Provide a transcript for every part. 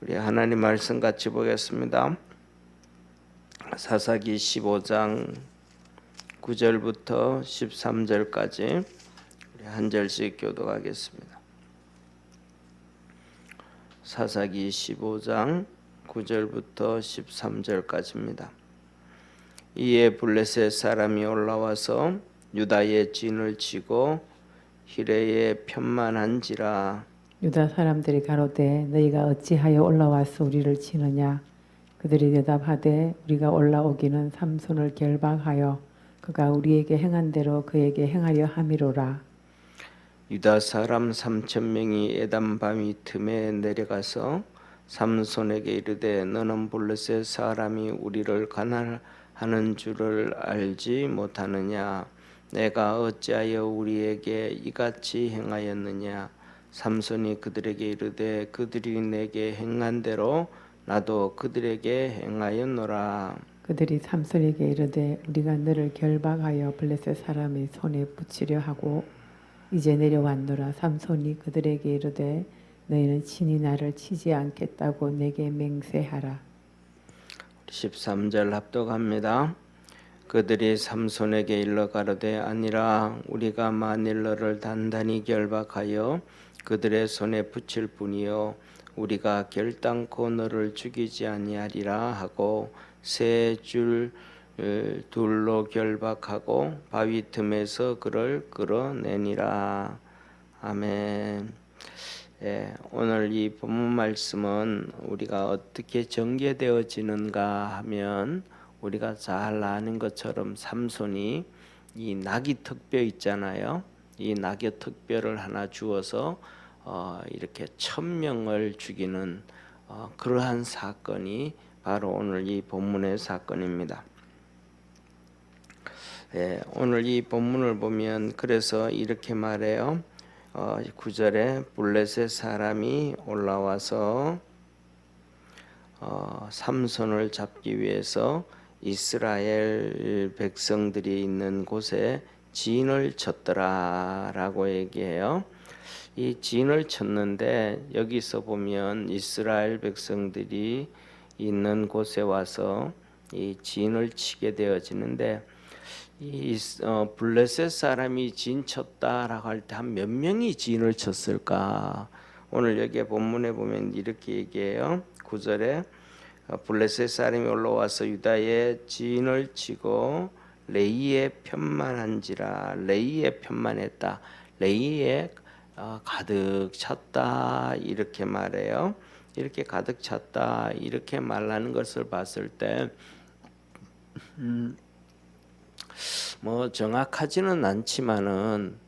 우리 하나님 말씀 같이 보겠습니다. 사사기 15장 9절부터 13절까지 우리 한 절씩 교독하겠습니다. 사사기 15장 9절부터 13절까지입니다. 이에 블레셋 사람이 올라와서 유다의 진을 치고 히레에 편만한지라. 유다 사람들이 가로되 너희가 어찌하여 올라와서 우리를 치느냐. 그들이 대답하되 우리가 올라오기는 삼손을 결박하여 그가 우리에게 행한 대로 그에게 행하려 함이로라. 유다 사람 3,000명이 에담 바위 틈에 내려가서 삼손에게 이르되 너는 블레셋 사람이 우리를 가난하는 줄을 알지 못하느냐. 내가 어찌하여 우리에게 이같이 행하였느냐. 삼손이 그들에게 이르되 그들이 내게 행한 대로 나도 그들에게 행하였노라. 그들이 삼손에게 이르되 우리가 너를 결박하여 블레셋 사람의 손에 붙이려 하고 이제 내려왔노라. 삼손이 그들에게 이르되 너희는 친히 나를 치지 않겠다고 내게 맹세하라. 13절 합독합니다. 그들이 삼손에게 일러 가로되 아니라 우리가 만일 너를 단단히 결박하여 그들의 손에 붙일 뿐이요 우리가 결단코 너를 죽이지 아니하리라 하고 세 줄 둘로 결박하고 바위 틈에서 그를 끌어내니라. 아멘. 오늘 이 본문 말씀은 우리가 어떻게 전개되어지는가 하면 우리가 잘 아는 것처럼 삼손이 이 나귀 턱뼈 있잖아요. 이 나귀 턱뼈를 하나 주어서 이렇게 1,000명을 죽이는 그러한 사건이 바로 오늘 이 본문의 사건입니다. 오늘 이 본문을 보면 그래서 이렇게 말해요. 9절에 블레셋 사람이 올라와서 삼손을 잡기 위해서 이스라엘 백성들이 있는 곳에 진을 쳤더라라고 얘기해요. 이 진을 쳤는데 여기서 보면 이스라엘 백성들이 있는 곳에 와서 이 진을 치게 되어지는데 이 블레셋 사람이 진 쳤다라고 할 때 한 몇 명이 진을 쳤을까? 오늘 여기 본문에 보면 이렇게 얘기해요. 9절에 블레셋 사람이 올라와서 유다의 진을 치고 레이에 편만한지라. 레이에 편만했다. 레이에 가득 찼다 이렇게 말해요. 이렇게 가득 찼다 이렇게 말하는 것을 봤을 때 뭐 정확하지는 않지만은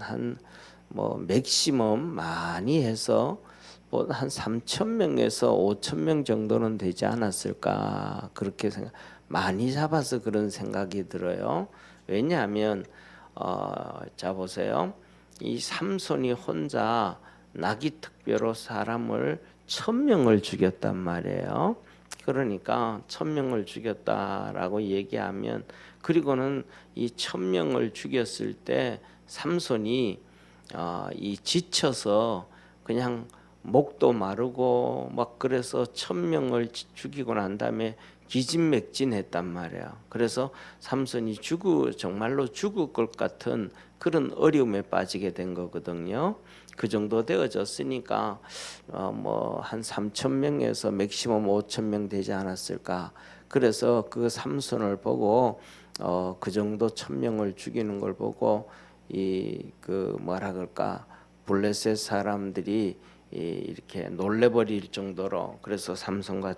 한 뭐 맥시멈 많이 해서 뭐 한 3,000명에서 5,000명 정도는 되지 않았을까 그렇게 많이 잡아서 그런 생각이 들어요. 왜냐하면 자 보세요. 이 삼손이 혼자 나귀 턱뼈로 사람을 1,000명을 죽였단 말이에요. 그러니까 1,000명을 죽였다라고 얘기하면 그리고는 이 1,000명을 죽였을 때 삼손이 이 지쳐서 그냥 목도 마르고 막 그래서 1,000명을 죽이고 난 다음에 기진맥진했단 말이야. 그래서 삼손이 정말로 죽을 것 같은 그런 어려움에 빠지게 된 거거든요. 그 정도 되어졌으니까 뭐 한 3,000명에서 맥시멈 5,000명 되지 않았을까. 그래서 그 삼손을 보고 그 정도 1,000명을 죽이는 걸 보고 그 뭐라 그럴까 블레셋 사람들이 이렇게 놀래버릴 정도로 그래서 삼손과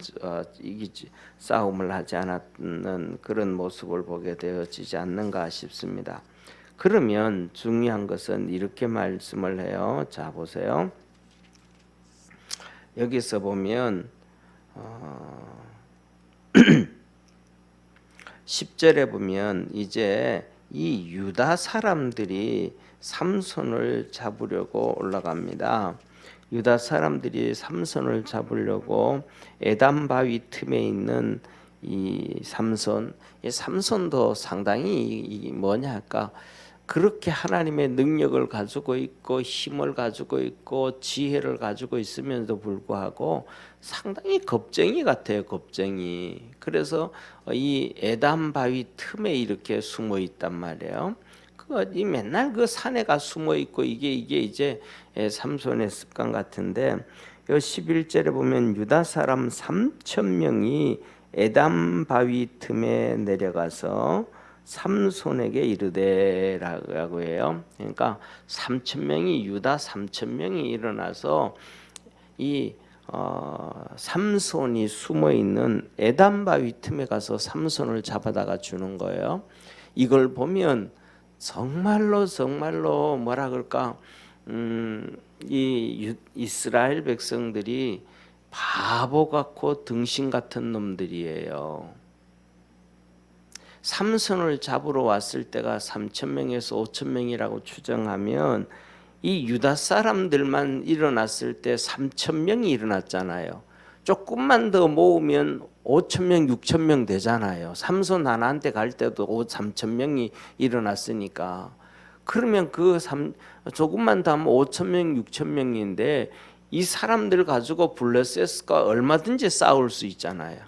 싸움을 하지 않았는 그런 모습을 보게 되어지지 않는가 싶습니다. 그러면 중요한 것은 이렇게 말씀을 해요. 자 보세요. 여기서 보면 10절에 보면 이제 이 유다 사람들이 삼손을 잡으려고 올라갑니다. 유다 사람들이 삼손을 잡으려고 에담 바위 틈에 있는 이 삼손도 상당히 뭐냐 할까 그렇게 하나님의 능력을 가지고 있고 힘을 가지고 있고 지혜를 가지고 있으면서도 불구하고 상당히 겁쟁이 같아요. 겁쟁이. 그래서 이 에담 바위 틈에 이렇게 숨어 있단 말이에요. 이 맨날 그 산에 가 숨어 있고 이게 이제 삼손의 습관 같은데, 요 11절에 보면 유다 사람 3,000명이 에담 바위 틈에 내려가서 삼손에게 이르되라고 해요. 그러니까 3,000명이 유다 3,000명이 일어나서 이 삼손이 숨어 있는 에담 바위 틈에 가서 삼손을 잡아다가 주는 거예요. 이걸 보면 정말로 뭐라 그럴까, 이 이스라엘 백성들이 바보 같고 등신 같은 놈들이에요. 삼손을 잡으러 왔을 때가 3,000명에서 5,000명이라고 추정하면 이 유다 사람들만 일어났을 때 3,000명이 일어났잖아요. 조금만 더 모으면 5,000명, 6,000명 되잖아요. 삼손 하나한테 갈 때도 3,000명이 일어났으니까. 그러면 조금만 더 하면 5,000명, 6,000명인데 이 사람들 가지고 블레셋과 얼마든지 싸울 수 있잖아요.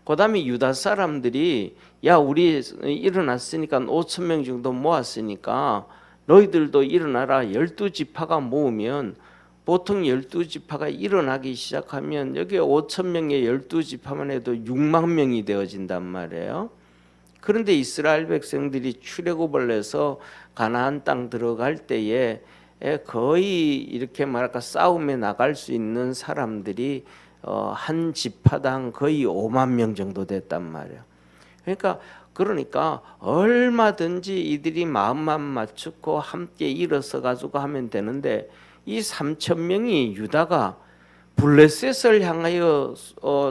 그 다음에 유다 사람들이 야 우리 일어났으니까 5,000명 정도 모았으니까 너희들도 일어나라. 12지파가 모으면 보통 12지파가 일어나기 시작하면 여기 5,000명의 12지파만 해도 6만 명이 되어진단 말이에요. 그런데 이스라엘 백성들이 출애굽을 해서 가나안 땅 들어갈 때에 거의 이렇게 말할까 싸움에 나갈 수 있는 사람들이 한 지파당 거의 5만 명 정도 됐단 말이에요. 그러니까 얼마든지 이들이 마음만 맞추고 함께 일어서 가지고 하면 되는데 이 3,000명이 유다가 블레셋을 향하여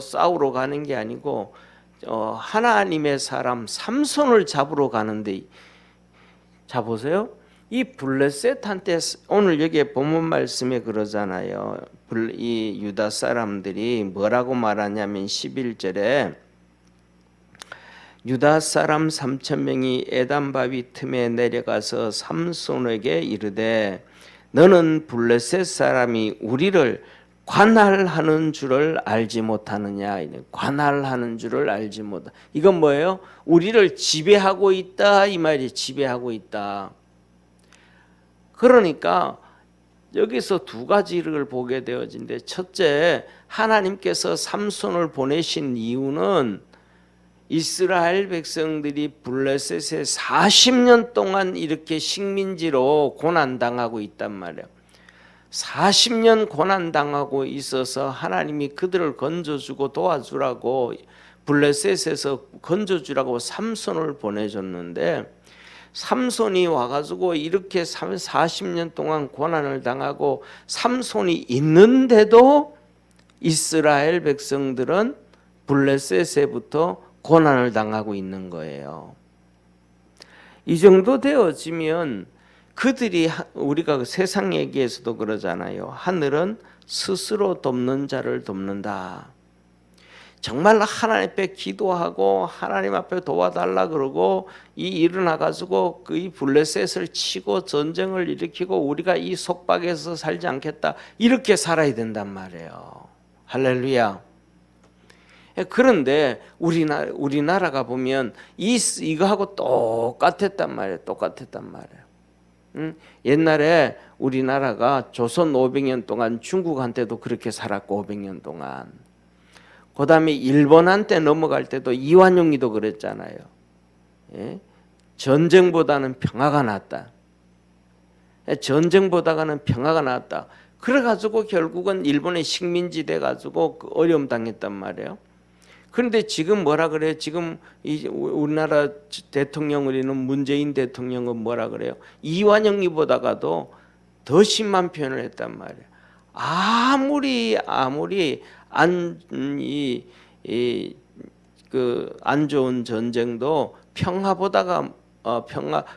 싸우러 가는 게 아니고 하나님의 사람 삼손을 잡으러 가는데, 자 보세요. 이 블레셋한테 오늘 여기에 본문 말씀에 그러잖아요. 이 유다 사람들이 뭐라고 말하냐면 11절에 유다 사람 3,000명이 에담 바위 틈에 내려가서 삼손에게 이르되 너는 블레셋 사람이 우리를 관할하는 줄을 알지 못하느냐. 관할하는 줄을 알지 못하. 이건 뭐예요? 우리를 지배하고 있다 이 말이. 지배하고 있다. 그러니까 여기서 두 가지를 보게 되어진데, 첫째, 하나님께서 삼손을 보내신 이유는 이스라엘 백성들이 블레셋에 40년 동안 이렇게 식민지로 고난당하고 있단 말이에요. 40년 고난당하고 있어서 하나님이 그들을 건져주고 도와주라고 블레셋에서 건져주라고 삼손을 보내줬는데, 삼손이 와가지고 이렇게 40년 동안 고난을 당하고 삼손이 있는데도 이스라엘 백성들은 블레셋에부터 고난을 당하고 있는 거예요. 이 정도 되어지면 그들이, 우리가 세상 얘기에서도 그러잖아요. 하늘은 스스로 돕는 자를 돕는다. 정말 하나님 앞에 기도하고 하나님 앞에 도와달라 그러고 일어나 가지고 그 블레셋을 치고 전쟁을 일으키고 우리가 이 속박에서 살지 않겠다 이렇게 살아야 된단 말이에요. 할렐루야. 그런데 우리나라가 보면 이거하고 똑같았단 말이에요. 똑같았단 말이에요. 옛날에 우리나라가 조선 500년 동안 중국한테도 그렇게 살았고 500년 동안. 그 다음에 일본한테 넘어갈 때도 이완용이도 그랬잖아요. 예? 전쟁보다는 평화가 낫다. 전쟁보다는 평화가 낫다. 그래가지고 결국은 일본의 식민지 돼가지고 어려움 당했단 말이에요. 그런데 지금 뭐라 그래요? 지금 우리나라 대통령을 있는 문재인 대통령은 뭐라 그래요? 이완용이보다가도 더 심한 표현을 했단 말이에요. 아무리 안 좋은 전쟁도 평화보다가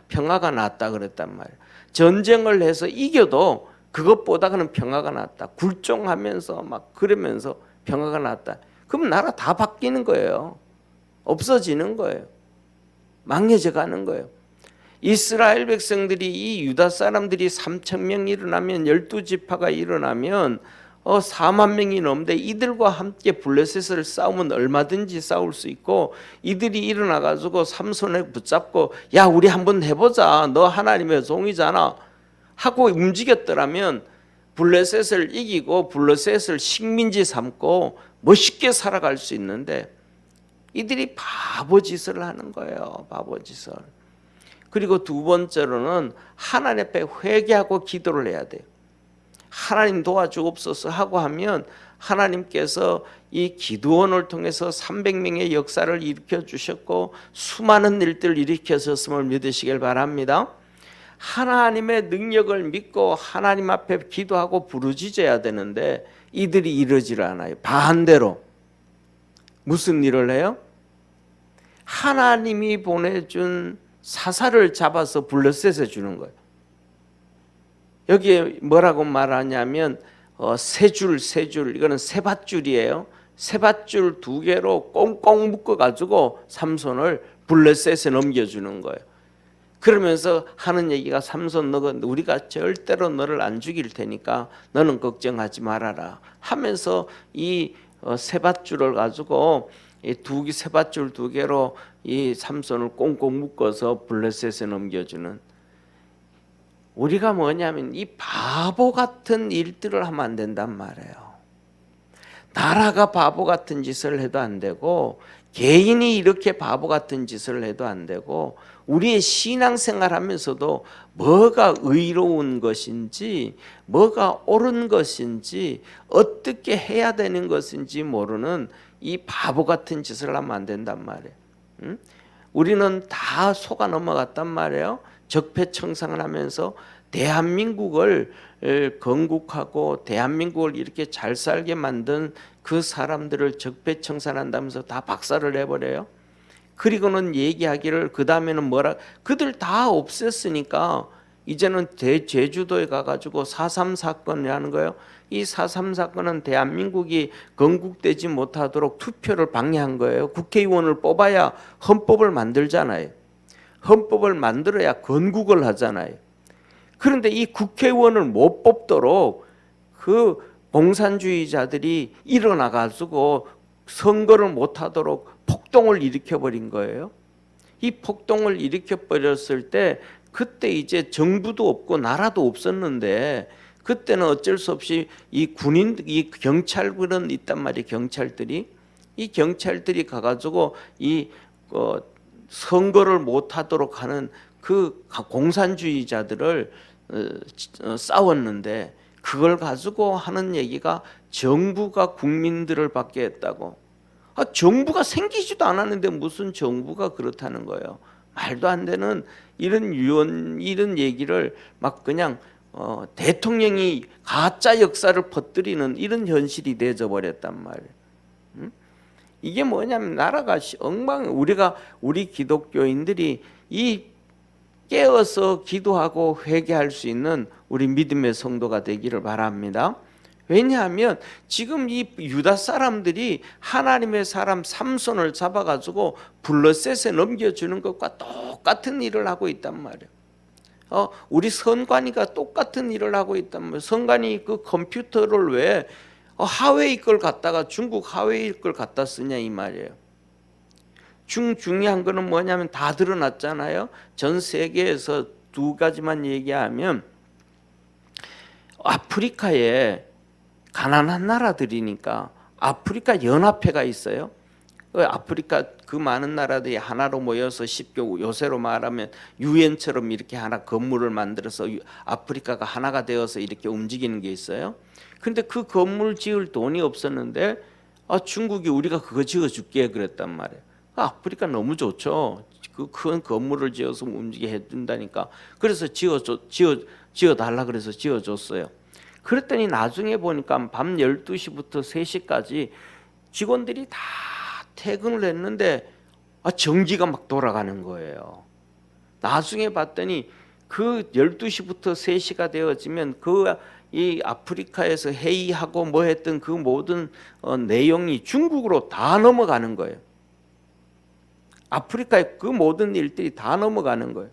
평화가 낫다 그랬단 말이에요. 전쟁을 해서 이겨도 그것보다는 평화가 낫다. 굴종하면서 막 그러면서 평화가 낫다. 그럼 나라 다 바뀌는 거예요. 없어지는 거예요. 망해져 가는 거예요. 이스라엘 백성들이 이 유다 사람들이 3천 명 일어나면 12지파가 일어나면 4만 명이 넘는데 이들과 함께 블레셋을 싸우면 얼마든지 싸울 수 있고 이들이 일어나 가지고 삼손을 붙잡고 야 우리 한번 해보자 너 하나님의 종이잖아 하고 움직였더라면 블레셋을 이기고 블레셋을 식민지 삼고 멋있게 살아갈 수 있는데 이들이 바보짓을 하는 거예요. 바보짓을. 그리고 두 번째로는 하나님 앞에 회개하고 기도를 해야 돼요. 하나님 도와주옵소서 하고 하면 하나님께서 이 기드온을 통해서 300명의 역사를 일으켜 주셨고 수많은 일들을 일으켜셨음을 믿으시길 바랍니다. 하나님의 능력을 믿고 하나님 앞에 기도하고 부르짖어야 되는데 이들이 이러지를 않아요. 반대로 무슨 일을 해요? 하나님이 보내준 사사를 잡아서 블레셋에 주는 거예요. 여기에 뭐라고 말하냐면 세 줄 이거는 세밧줄이에요. 세밧줄 2개로 꽁꽁 묶어가지고 삼손을 블레셋에 넘겨주는 거예요. 그러면서 하는 얘기가 삼손 너가 우리가 절대로 너를 안 죽일 테니까 너는 걱정하지 말아라 하면서 이 세밧줄을 가지고 이 세밧줄 2개로 이 삼손을 꽁꽁 묶어서 블레셋에 넘겨주는 우리가 뭐냐면 이 바보 같은 일들을 하면 안 된단 말이에요. 나라가 바보 같은 짓을 해도 안 되고 개인이 이렇게 바보 같은 짓을 해도 안 되고 우리의 신앙생활 하면서도 뭐가 의로운 것인지 뭐가 옳은 것인지 어떻게 해야 되는 것인지 모르는 이 바보 같은 짓을 하면 안 된단 말이에요. 응? 우리는 다 속아 넘어갔단 말이에요. 적폐청산을 하면서 대한민국을 건국하고 대한민국을 이렇게 잘 살게 만든 그 사람들을 적폐청산한다면서 다 박살을 내버려요. 그리고는 얘기하기를 그 다음에는 뭐라 그들 다 없앴으니까 이제는 제주도에 가가지고 4.3 사건이라는 거예요. 이 4.3 사건은 대한민국이 건국되지 못하도록 투표를 방해한 거예요. 국회의원을 뽑아야 헌법을 만들잖아요. 헌법을 만들어야 건국을 하잖아요. 그런데 이 국회의원을 못 뽑도록 그 공산주의자들이 일어나가지고 선거를 못하도록 폭동을 일으켜버린 거예요. 이 폭동을 일으켜버렸을 때 그때 이제 정부도 없고 나라도 없었는데 그때는 어쩔 수 없이 이 경찰들은 있단 말이에요. 이 경찰들이 가가지고 이 선거를 못하도록 하는 그 공산주의자들을 싸웠는데 그걸 가지고 하는 얘기가 정부가 국민들을 받게 했다고. 정부가 생기지도 않았는데 무슨 정부가 그렇다는 거예요. 말도 안 되는 이런 얘기를 막 그냥 대통령이 가짜 역사를 퍼뜨리는 이런 현실이 되어져 버렸단 말이에요. 이게 뭐냐면 나라가 우리 기독교인들이 이 깨어서 기도하고 회개할 수 있는 우리 믿음의 성도가 되기를 바랍니다. 왜냐하면 지금 이 유다 사람들이 하나님의 사람 삼손을 잡아가지고 블레셋에 넘겨주는 것과 똑같은 일을 하고 있단 말이에요. 우리 선관위가 똑같은 일을 하고 있단 말이에요. 선관위 그 컴퓨터를 왜 하웨이 걸 갖다가 중국 하웨이 걸 갖다 쓰냐 이 말이에요. 중요한 거는 뭐냐면 다 드러났잖아요. 전 세계에서 2가지만 얘기하면 아프리카에 가난한 나라들이니까 아프리카 연합회가 있어요. 아프리카 그 많은 나라들이 하나로 모여서 쉽게 요새로 말하면 유엔처럼 이렇게 하나 건물을 만들어서 아프리카가 하나가 되어서 이렇게 움직이는 게 있어요. 그런데 그 건물 지을 돈이 없었는데 중국이 우리가 그거 지어줄게 그랬단 말이에요. 아프리카 너무 좋죠. 그 큰 건물을 지어서 움직이게 해준다니까. 그래서 지어달라 그래서 지어줬어요. 그랬더니 나중에 보니까 밤 12시부터 3시까지 직원들이 다 퇴근을 했는데 전기가 막 돌아가는 거예요. 나중에 봤더니 그 12시부터 3시가 되어지면 이 아프리카에서 회의하고 뭐 했던 그 모든 내용이 중국으로 다 넘어가는 거예요. 아프리카의 그 모든 일들이 다 넘어가는 거예요.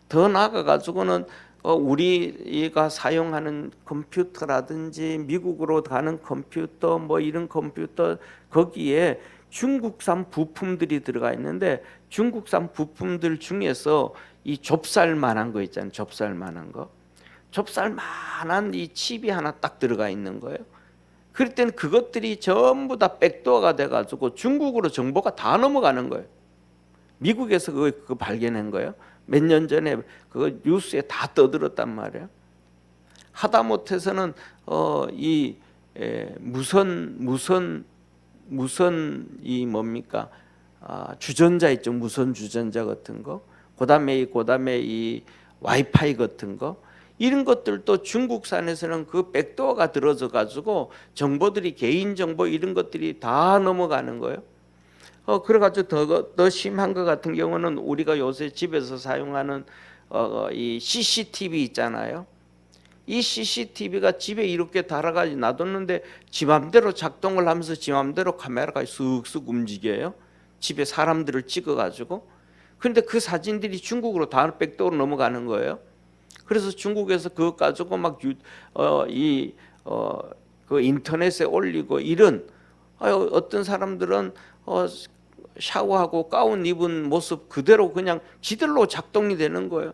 더 나아가 가지고는 우리가 사용하는 컴퓨터라든지 미국으로 가는 컴퓨터 뭐 이런 컴퓨터 거기에 중국산 부품들이 들어가 있는데 중국산 부품들 중에서 이 좁쌀만한 거 있잖아요. 좁쌀만한 거. 좁쌀만한 이 칩이 하나 딱 들어가 있는 거예요. 그럴 때는 그것들이 전부 다 백도어가 돼가지고 중국으로 정보가 다 넘어가는 거예요. 미국에서 그거 발견한 거예요. 몇 년 전에 그거 뉴스에 다 떠들었단 말이에요. 하다못해서는 이 무선 이 뭡니까 주전자 있죠. 무선 주전자 같은 거. 그다음에 이 와이파이 같은 거. 이런 것들도 중국산에서는 그 백도어가 들어져 가지고 정보들이 개인 정보 이런 것들이 다 넘어가는 거예요. 그래가지고 더 심한 것 같은 경우는 우리가 요새 집에서 사용하는 이 CCTV 있잖아요. 이 CCTV가 집에 이렇게 달아가지고 놔뒀는데 지 맘대로 작동을 하면서 지 맘대로 카메라가 쓱쓱 움직여요. 집에 사람들을 찍어가지고. 그런데 그 사진들이 중국으로 다 백도어로 넘어가는 거예요. 그래서 중국에서 그거 가지고 막 그 인터넷에 올리고 이런 어떤 사람들은 샤워하고 가운 입은 모습 그대로 그냥 지들로 작동이 되는 거예요.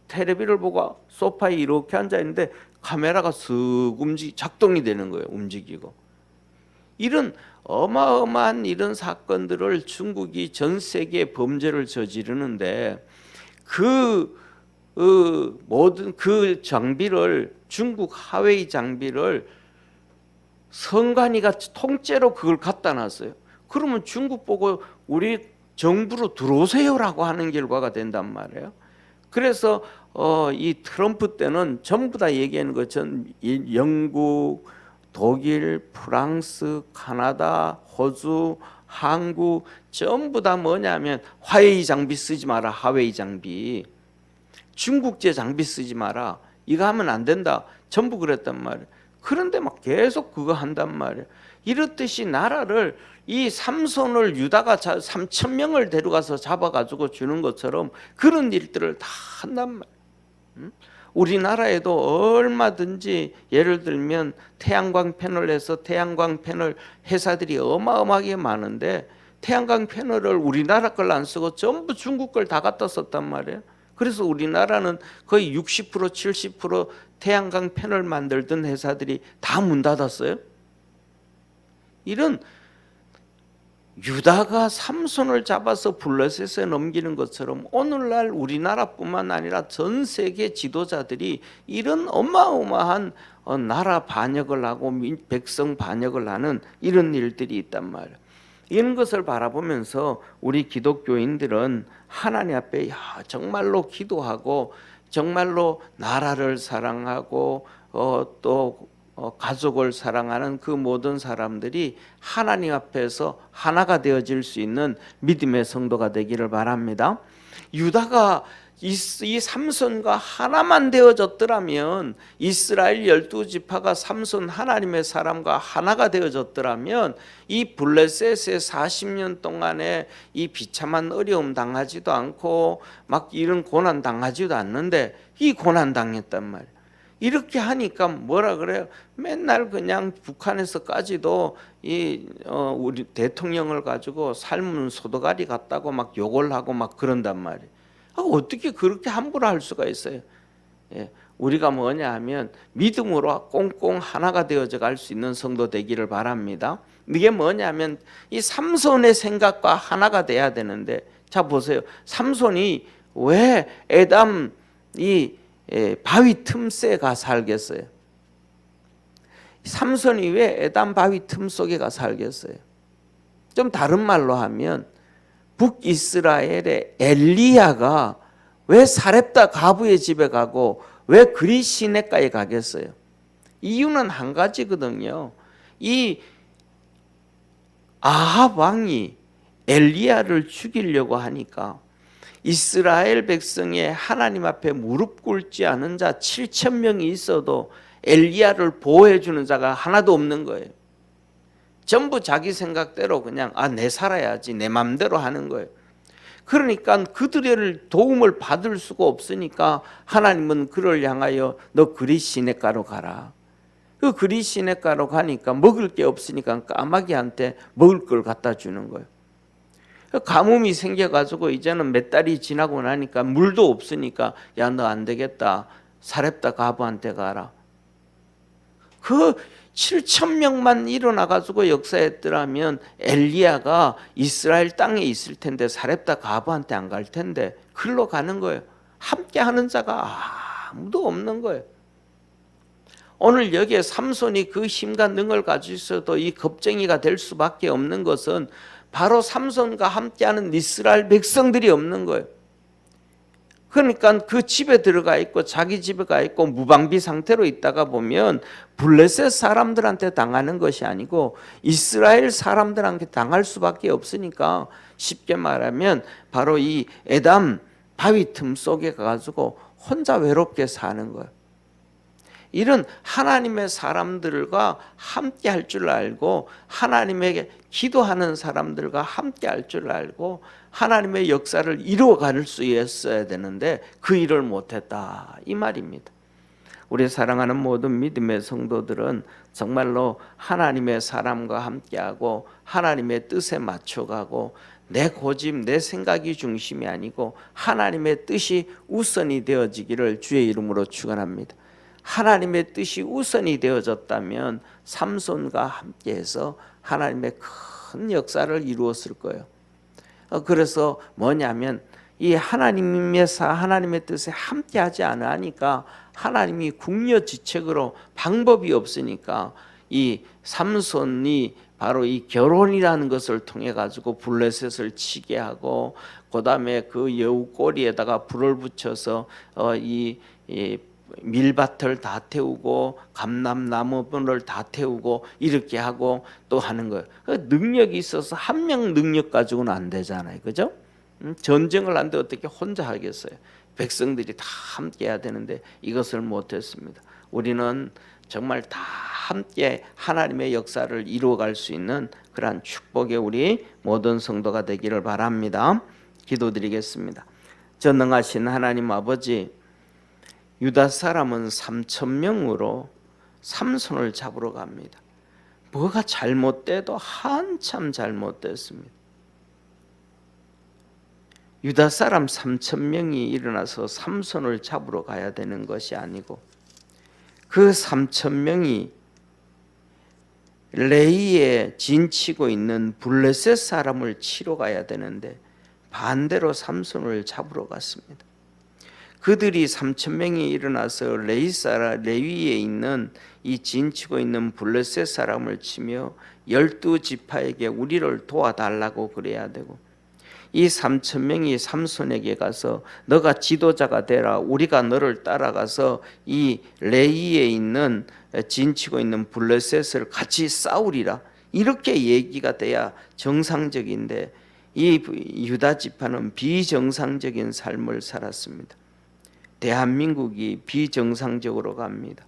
텔레비를 보고 소파에 이렇게 앉아 있는데 카메라가 쓱 작동이 되는 거예요. 움직이고. 이런 어마어마한 이런 사건들을 중국이 전 세계에 범죄를 저지르는데 모든 그 장비를 중국 하웨이 장비를 선관위가 통째로 그걸 갖다 놨어요. 그러면 중국 보고 우리 정부로 들어오세요라고 하는 결과가 된단 말이에요. 그래서 이 트럼프 때는 전부 다 얘기하는 것은 영국, 독일, 프랑스, 카나다, 호주, 한국 전부 다 뭐냐면 화웨이 장비 쓰지 마라. 하웨이 장비. 중국제 장비 쓰지 마라. 이거 하면 안 된다. 전부 그랬단 말이에요. 그런데 막 계속 그거 한단 말이에요. 이렇듯이 나라를 이 삼손을 유다가 3,000명을 데려가서 잡아가지고 주는 것처럼 그런 일들을 다 한단 말이에요. 우리나라에도 얼마든지 예를 들면 태양광 패널에서 태양광 패널 회사들이 어마어마하게 많은데 태양광 패널을 우리나라 걸 안 쓰고 전부 중국 걸 다 갖다 썼단 말이에요. 그래서 우리나라는 거의 60% 70% 태양광 패널 만들던 회사들이 다 문 닫았어요. 이런 유다가 삼손을 잡아서 블레셋에 넘기는 것처럼 오늘날 우리나라뿐만 아니라 전 세계 지도자들이 이런 어마어마한 나라 반역을 하고 백성 반역을 하는 이런 일들이 있단 말이에요. 이런 것을 바라보면서 우리 기독교인들은 하나님 앞에 정말로 기도하고 정말로 나라를 사랑하고 또 가족을 사랑하는 그 모든 사람들이 하나님 앞에서 하나가 되어질 수 있는 믿음의 성도가 되기를 바랍니다. 유다가 이 삼손과 하나만 되어졌더라면 이스라엘 12지파가 삼손 하나님의 사람과 하나가 되어졌더라면 이 블레셋의 40년 동안에 이 비참한 어려움 당하지도 않고 막 이런 고난 당하지도 않는데 이 고난 당했단 말이에요. 이렇게 하니까 뭐라 그래요? 맨날 그냥 북한에서까지도 우리 대통령을 가지고 삶은 소도가리 같다고 막 욕을 하고 막 그런단 말이에요. 어떻게 그렇게 함부로 할 수가 있어요? 우리가 뭐냐 하면 믿음으로 꽁꽁 하나가 되어져 갈 수 있는 성도 되기를 바랍니다. 이게 뭐냐 하면 이 삼손의 생각과 하나가 돼야 되는데 자 보세요. 삼손이 왜 에담 바위 틈새에 가 살겠어요? 삼손이 왜 에담 바위 틈 속에 가 살겠어요? 좀 다른 말로 하면 북이스라엘의 엘리야가 왜 사렙다 가부의 집에 가고 왜 그리 시내가에 가겠어요? 이유는 한 가지거든요. 이 아합 왕이 엘리야를 죽이려고 하니까 이스라엘 백성의 하나님 앞에 무릎 꿇지 않은 자 7,000명이 있어도 엘리야를 보호해 주는 자가 하나도 없는 거예요. 전부 자기 생각대로 그냥 내 살아야지 내 맘대로 하는 거예요. 그러니까 그들의 도움을 받을 수가 없으니까 하나님은 그를 향하여 너 그리 시냇가로 가라. 그 그리 시냇가로 가니까 먹을 게 없으니까 까마귀한테 먹을 걸 갖다 주는 거예요. 가뭄이 생겨가지고 이제는 몇 달이 지나고 나니까 물도 없으니까 야, 너 안 되겠다. 사렙다 가부한테 가라. 그 7,000명만 일어나가지고 역사했더라면 엘리야가 이스라엘 땅에 있을 텐데 사렙다 가부한테 안 갈 텐데 글로 가는 거예요. 함께 하는 자가 아무도 없는 거예요. 오늘 여기에 삼손이 그 힘과 능을 가지고 있어도 이 겁쟁이가 될 수밖에 없는 것은 바로 삼손과 함께하는 이스라엘 백성들이 없는 거예요. 그러니까 그 집에 들어가 있고 자기 집에 가 있고 무방비 상태로 있다가 보면 블레셋 사람들한테 당하는 것이 아니고 이스라엘 사람들한테 당할 수밖에 없으니까 쉽게 말하면 바로 이 에담 바위 틈 속에 가가지고 혼자 외롭게 사는 거예요. 이런 하나님의 사람들과 함께 할 줄 알고 하나님에게 기도하는 사람들과 함께 할 줄 알고 하나님의 역사를 이루어갈 수 있어야 되는데 그 일을 못했다 이 말입니다. 우리 사랑하는 모든 믿음의 성도들은 정말로 하나님의 사람과 함께하고 하나님의 뜻에 맞춰가고 내 고집 내 생각이 중심이 아니고 하나님의 뜻이 우선이 되어지기를 주의 이름으로 축원합니다. 하나님의 뜻이 우선이 되어졌다면 삼손과 함께해서 하나님의 큰 역사를 이루었을 거예요. 그래서 뭐냐면 이 하나님의 뜻에 함께하지 않으니까 하나님이 궁여지책으로 방법이 없으니까 이 삼손이 바로 이 결혼이라는 것을 통해 가지고 블레셋을 치게 하고 그다음에 그 여우 꼬리에다가 불을 붙여서 이 밀밭을 다 태우고 감람나무를 다 태우고 이렇게 하고 또 하는 거예요. 능력이 있어서 한 명 능력 가지고는 안 되잖아요, 그죠? 전쟁을 하는데 어떻게 혼자 하겠어요? 백성들이 다 함께 해야 되는데 이것을 못했습니다. 우리는 정말 다 함께 하나님의 역사를 이루어갈 수 있는 그러한 축복의 우리 모든 성도가 되기를 바랍니다. 기도드리겠습니다. 전능하신 하나님 아버지, 유다 사람은 3,000명으로 삼손을 잡으러 갑니다. 뭐가 잘못돼도 한참 잘못됐습니다. 유다 사람 3,000명이 일어나서 삼손을 잡으러 가야 되는 것이 아니고 그 3,000명이 레이에 진치고 있는 블레셋 사람을 치러 가야 되는데 반대로 삼손을 잡으러 갔습니다. 그들이 3,000명이 일어나서 레위에 있는 이 진치고 있는 블레셋 사람을 치며 12지파에게 우리를 도와달라고 그래야 되고 이 3,000명이 삼손에게 가서 너가 지도자가 되라, 우리가 너를 따라가서 이 레위에 있는 진치고 있는 블레셋을 같이 싸우리라, 이렇게 얘기가 돼야 정상적인데 이 유다 지파는 비정상적인 삶을 살았습니다. 대한민국이 비정상적으로 갑니다.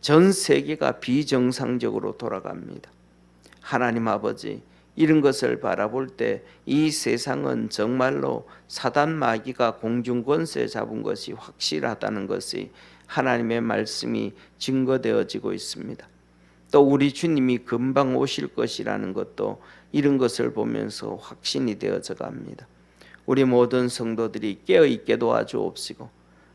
전 세계가 비정상적으로 돌아갑니다. 하나님 아버지, 이런 것을 바라볼 때 이 세상은 정말로 사단 마귀가 공중권세 잡은 것이 확실하다는 것이 하나님의 말씀이 증거되어지고 있습니다. 또 우리 주님이 금방 오실 것이라는 것도 이런 것을 보면서 확신이 되어져 갑니다. 우리 모든 성도들이 깨어있게 도와주옵시고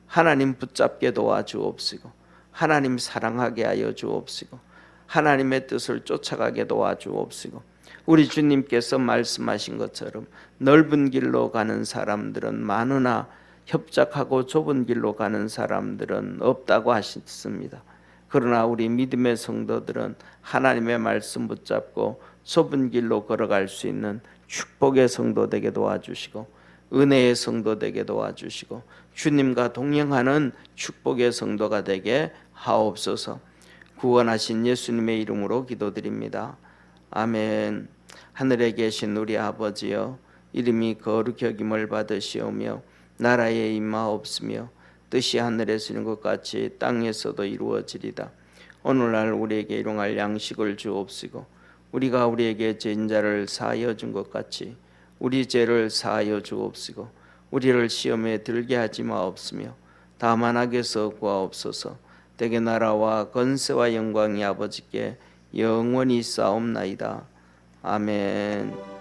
하나님 붙잡게 도와주옵시고 하나님 사랑하게 하여 주옵시고 하나님의 뜻을 쫓아가게 도와주옵시고 우리 주님께서 말씀하신 것처럼 넓은 길로 가는 사람들은 많으나 협착하고 좁은 길로 가는 사람들은 없다고 하셨습니다. 그러나 우리 믿음의 성도들은 하나님의 말씀 붙잡고 좁은 길로 걸어갈 수 있는 축복의 성도 되게 도와주시고 은혜의 성도 되게 도와주시고 주님과 동행하는 축복의 성도가 되게 하옵소서. 구원하신 예수님의 이름으로 기도드립니다. 아멘. 하늘에 계신 우리 아버지여, 이름이 거룩히 여김을 받으시오며 나라에 임하옵시며 뜻이 하늘에서 이룬 것 같이 땅에서도 이루어지리다. 오늘날 우리에게 일용할 양식을 주옵시고 우리가 우리에게 죄인 자를 사하여 준 것 같이 우리 죄를 사하여 주옵시고 우리를 시험에 들게 하지 마옵시며 다만 악에서 구하옵소서. 대개 나라와 권세와 영광이 아버지께 영원히 싸움나이다. 아멘.